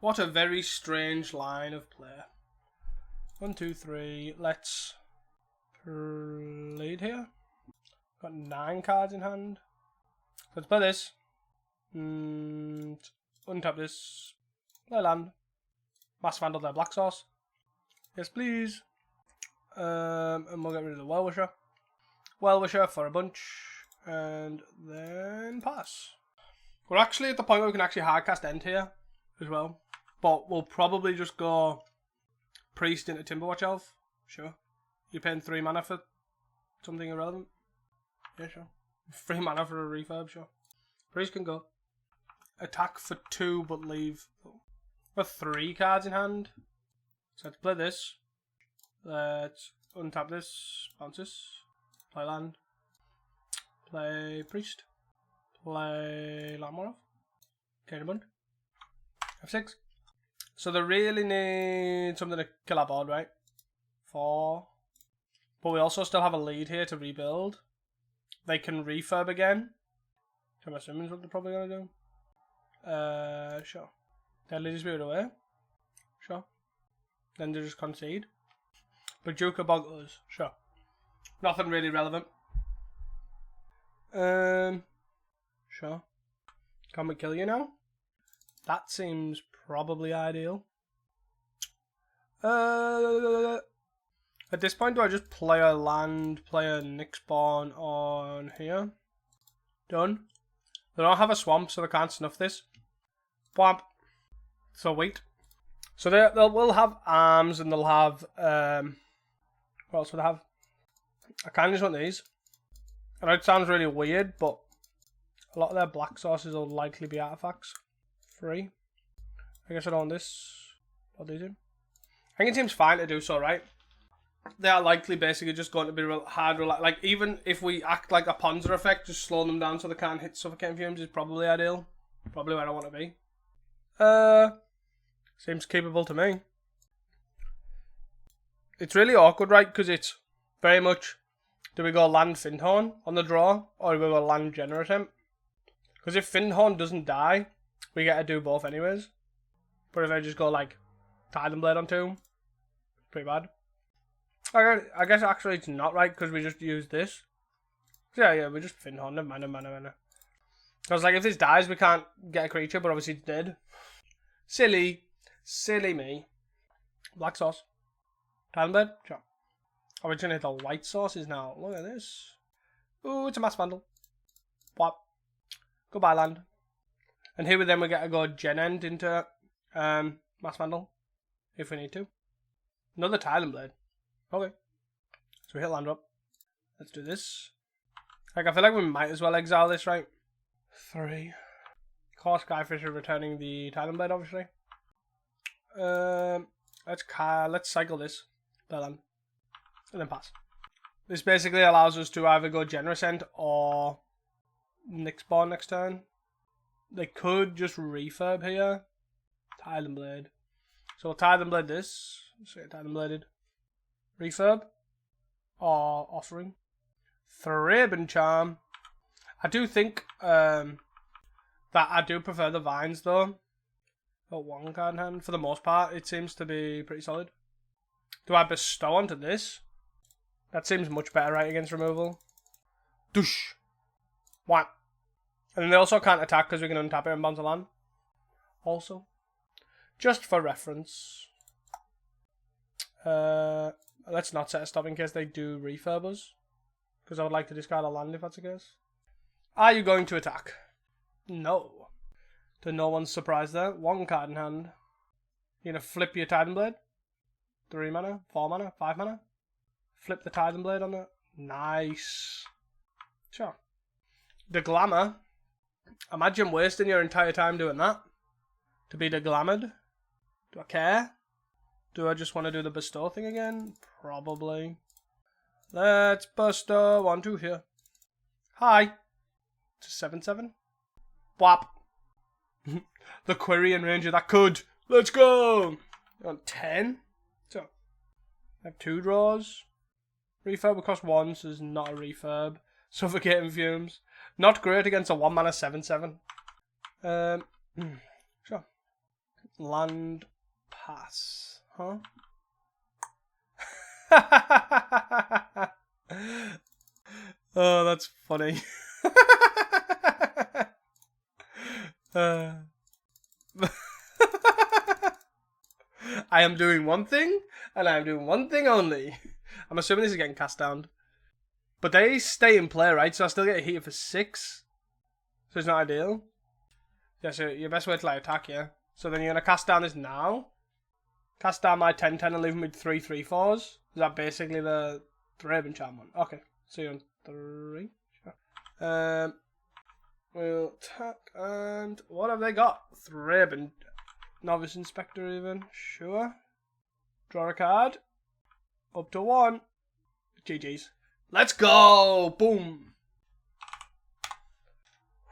What a very strange line of play. 1, 2, 3. Let's lead here. Got 9 cards in hand. Let's play this. Untap this. Play land. Mass Vandal their Black Sauce. Yes, please. And we'll get rid of the Well-Wisher. Well-Wisher for a bunch. And then pass. We're actually at the point where we can actually hardcast End here as well. But we'll probably just go Priest into Timberwatch Elf. Sure. You're paying 3 mana for something irrelevant? Yeah, sure. 3 mana for a refurb, sure. Priest can go. Attack for 2 but leave for 3 cards in hand. So let's play this. Let's untap this. Bounce this. Play land. Play Priest. Play Landmorov. Canabund. F6. So they really need something to kill our board, right? 4. But we also still have a lead here to rebuild. They can refurb again. So I'm assuming what they're probably going to do. Sure. Deadly Spirit away. Sure. Then they just concede. But Juka bog us. Sure. Nothing really relevant. Sure. Can we kill you now? That seems probably ideal. At this point, do I just play a land, play a Nyx Spawn on here? Done. They don't have a swamp, so they can't snuff this. Bwamp. So wait. So they will have arms, and they'll have what else would they have? I kind of just want these. I know it sounds really weird, but a lot of their black sources will likely be artifacts. 3. I guess I don't want this. What do you do? I think it seems fine to do so, right? They are likely basically just going to be real hard. Like, even if we act like a Ponzer effect, just slow them down so they can't hit Suffocating Fumes is probably ideal. Probably where I want to be. Seems capable to me. It's really awkward, right? Because it's very much, do we go land Findhorn on the draw, or do we go land Generatemp? Because if Findhorn doesn't die, we get to do both anyways. But if I just go like Titan Blade on 2, pretty bad. I guess actually it's not right because we just use this. Yeah, we just Findhorn. Never mind. Because like if this dies, we can't get a creature, but obviously it's dead. Silly me. Black sauce. Titan Blade. Sure. Originally the white sauces now. Look at this. Ooh, it's a Mass Vandal. What? Goodbye, land. And here we then we get to go Gen End into Mass Vandal. If we need to. Another Titan Blade. Okay. So we hit land up. Let's do this. Like, I feel like we might as well exile this, right? 3. Of course, Skyfish are returning the Titan Blade, obviously. Let's cycle this. Land. And then pass. This basically allows us to either go Generous End or Nick Spawn next turn. They could just refurb here. Titan Blade. So we'll Titan Blade this. So Titan Bladed. Refurb. Or Offering. Thraben Charm. I do think that I do prefer the Vines though. Got 1 card in hand. For the most part, it seems to be pretty solid. Do I bestow onto this? That seems much better, right, against removal. Douche. What? And then they also can't attack because we can untap it and bounce a land. Also. Just for reference. Let's not set a stop in case they do refurb us. Because I would like to discard a land if that's the case. Are you going to attack? No. To no one's surprise there. 1 card in hand. You're going to flip your Titan Blade. 3 mana, 4 mana, 5 mana. Flip the Titan Blade on it. Nice. Sure. The Glamour. Imagine wasting your entire time doing that. To be deglamored. Do I care? Do I just want to do the bestow thing again? Probably. Let's bestow 1, 2 here. Hi. It's a 7/7. Whap. The Quirion Ranger that could. Let's go. On 10. So, I have 2 draws. Refurb will cost 1, so it's not a refurb. Suffocating Fumes. Not great against a 1 mana 7/7. Sure. Land pass. Huh? Oh, that's funny. I am doing one thing, and I am doing one thing only. I'm assuming this is getting cast down. But they stay in play, right? So I still get a heater for 6. So it's not ideal. Yeah, so your best way to like attack, yeah. So then you're going to cast down this now. Cast down my 10/10 and leave me with 3 3/4s. Is that basically the Thraben Charm one? Okay. So you're on 3. Sure. We'll attack and what have they got? Thraben. Novice Inspector even. Sure. Draw a card. Up to 1. GG's. Let's go! Boom!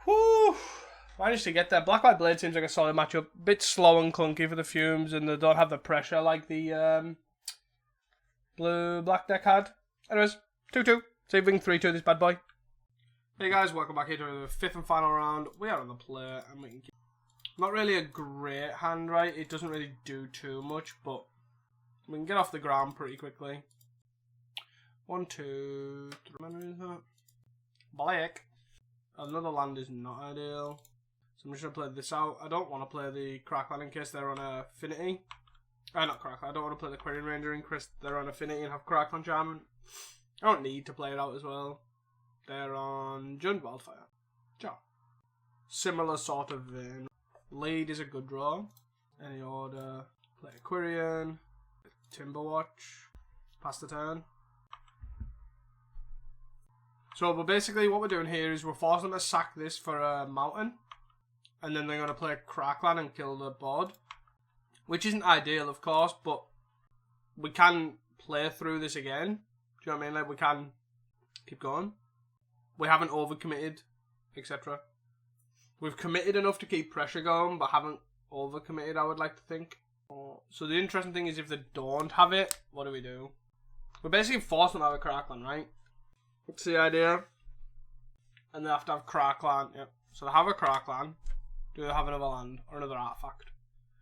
Whew! Managed to get there. Black White Blade seems like a solid matchup. Bit slow and clunky for the Fumes, and they don't have the pressure like the blue black deck had. Anyways, 2-2. See if we can 3-2 this bad boy. Hey guys, welcome back here to the 5th and final round. We are on the play, and we can keep... Not really a great hand, right? It doesn't really do too much, but we can get off the ground pretty quickly. 1, 2, 3. Black. Another land is not ideal. So I'm just going to play this out. I don't want to play the Crackland in case they're on Affinity. Not Crackland. I don't want to play the Quirion Ranger in case they're on Affinity and have Crackland Charming. I don't need to play it out as well. They're on Jund Wildfire. Sure. Similar sort of vein. Lead is a good draw. Any order. Play a Quirion. Timberwatch. Pass the turn. So, but basically what we're doing here is we're forcing them to sack this for a mountain. And then they're going to play Crackland and kill the board. Which isn't ideal, of course, but we can play through this again. Do you know what I mean? Like, we can keep going. We haven't overcommitted, etc. We've committed enough to keep pressure going, but haven't overcommitted, I would like to think. So the interesting thing is if they don't have it, what do we do? We're basically forcing them to have a Crackland, right? What's the idea? And they have to have Crackland, yep. So they have a Crackland. Do they have another land or another artifact?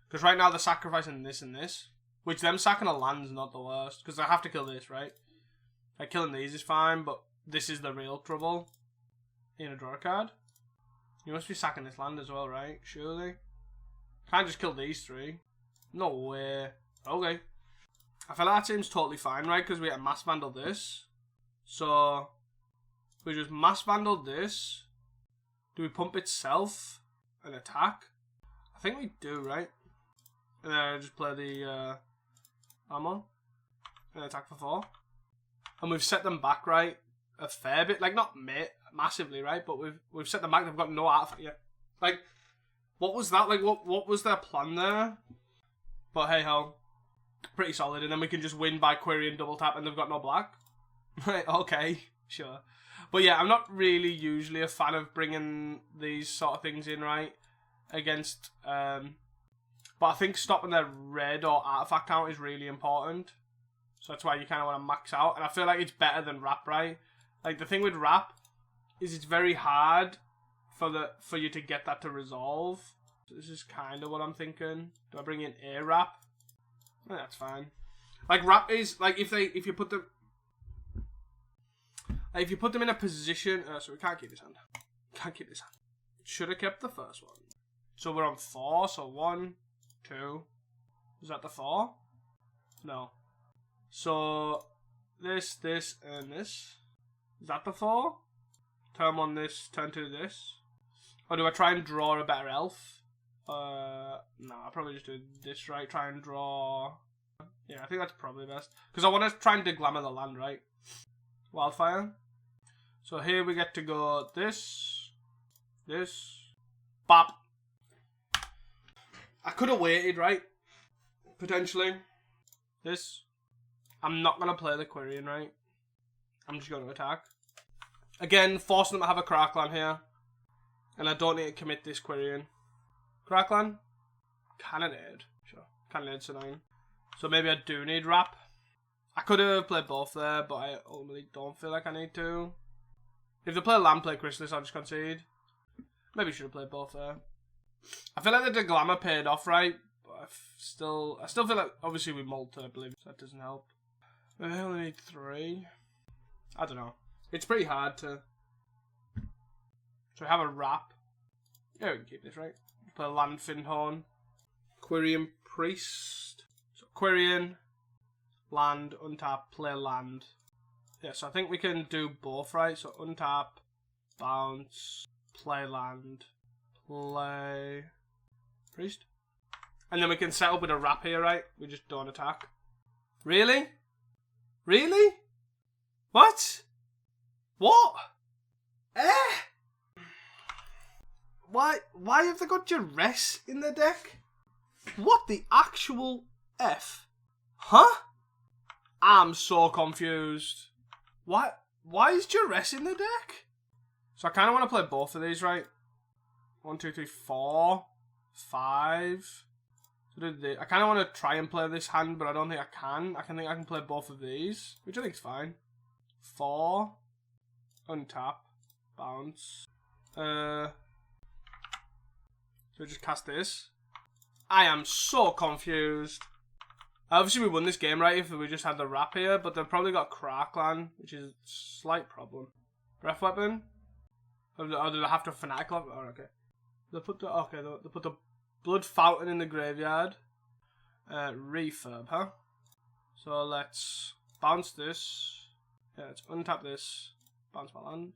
Because right now they're sacrificing this and this. Which them sacking a land's not the worst. Because they have to kill this, right? Like killing these is fine, but this is the real trouble. You gonna draw a card? You must be sacking this land as well, right? Surely. Can't just kill these 3. No way. Okay. I feel like that seems totally fine, right? Because we had Mass Vandal this. So, we just Mass Vandal this. Do we pump itself and attack? I think we do, right? And then I just play the armor and attack for 4. And we've set them back, right? A fair bit, like not massively, right? But we've set them back. They've got no artifact yet. Like, what was that? Like, what was their plan there? But hey ho, pretty solid. And then we can just win by query and double tap, and they've got no black. Right? Okay, sure. But yeah, I'm not really usually a fan of bringing these sort of things in, right? Against, but I think stopping their red or artifact count is really important. So that's why you kind of want to max out. And I feel like it's better than wrap, right? Like, the thing with wrap is it's very hard for you to get that to resolve. So this is kind of what I'm thinking. Do I bring in a wrap? Yeah, that's fine. Like, wrap is, like, if you put them... Like, if you put them in a position... so we can't keep this hand. Can't keep this hand. Should have kept the first one. So we're on 4, so 1, 2... Is that the 4? No. So, this, and this. Is that the 4? Turn on this, turn to this. Or do I try and draw a better elf? No, I'll probably just do this, right? Try and draw... Yeah, I think that's probably best. Because I want to try and deglamour the land, right? Wildfire. So here we get to go this, bop. I could have waited, right? Potentially. This. I'm not going to play the Quirion, right? I'm just going to attack. Again, forcing them to have a Crackland here. And I don't need to commit this Quirion. Crackland? Cannonade. Sure. Cannonade's annoying. So maybe I do need wrap. I could have played both there, but I ultimately don't feel like I need to. If they play Land, play Chrysalis, I'll just concede. Maybe should have played both there. I feel like the Deglamour paid off, right? But I still feel like, obviously we Molter, I believe, so that doesn't help. I only need 3. I don't know. It's pretty hard to... So we have a wrap. Yeah, we can keep this, right? Play Land Finhorn. Quirion Priest. So Quirion, land, untap, play land. Yeah, so I think we can do both, right? So untap, bounce, play land, play priest. And then we can set up with a wrap here, right? We just don't attack. Really? Really? What? What? Why have they got Duress in the deck? What the actual F? Huh? I'm so confused. Why is Duress in the deck? So I kind of want to play both of these, right? 1, 2, 3, 4, 5. So I kind of want to try and play this hand, but I don't think I can. I think I can play both of these, which I think is fine. 4, untap, bounce. So just cast this. I am so confused. Obviously we won this game, right, if we just had the wrap here, but they've probably got Crackland, which is a slight problem. Breath Weapon? Or do they have to Fanatical? Oh, okay. They put the Blood Fountain in the graveyard. Refurb, huh? So let's bounce this. Yeah, let's untap this. Bounce my land.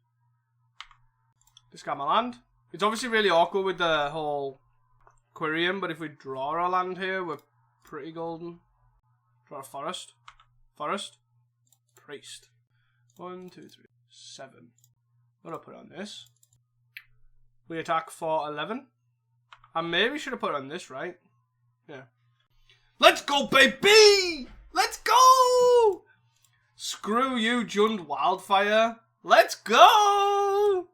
Discard my land. It's obviously really awkward with the whole Quirion, but if we draw our land here, we're pretty golden. Draw a forest. Forest. Priest. 1, 2, 3, 7. What do I put on this? We attack for 11. I maybe should have put it on this, right? Yeah. Let's go, baby! Let's go! Screw you, Jund Wildfire. Let's go!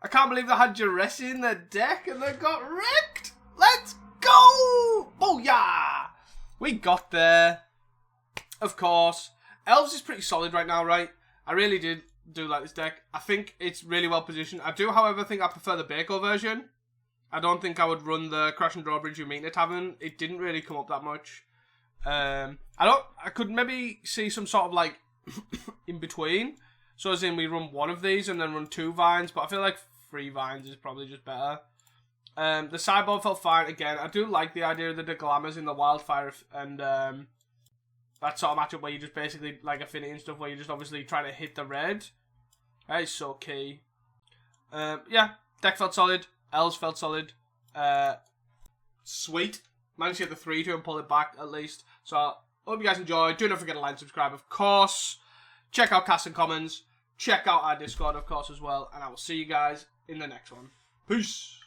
I can't believe they had Duress in their deck and they got wrecked! Let's go! Booyah! We got there. Of course. Elves is pretty solid right now, right? I really do like this deck. I think it's really well positioned. I do, however, think I prefer the Bako version. I don't think I would run the Crash and Drawbridge Umina Tavern. It didn't really come up that much. I could maybe see some sort of like in between. So as in we run one of these and then run 2 vines, but I feel like 3 vines is probably just better. The sideboard felt fine again. I do like the idea of the Deglamours in the Wildfire and that sort of matchup where you just basically like affinity and stuff where you're just obviously trying to hit the red. That is so key. Yeah, Deck felt solid. Elves felt solid. Sweet. Managed to get the 3-2 and pull it back at least. So, hope you guys enjoyed. Do not forget to like and subscribe, of course. Check out Cast and Commons. Check out our Discord, of course, as well. And I will see you guys in the next one. Peace.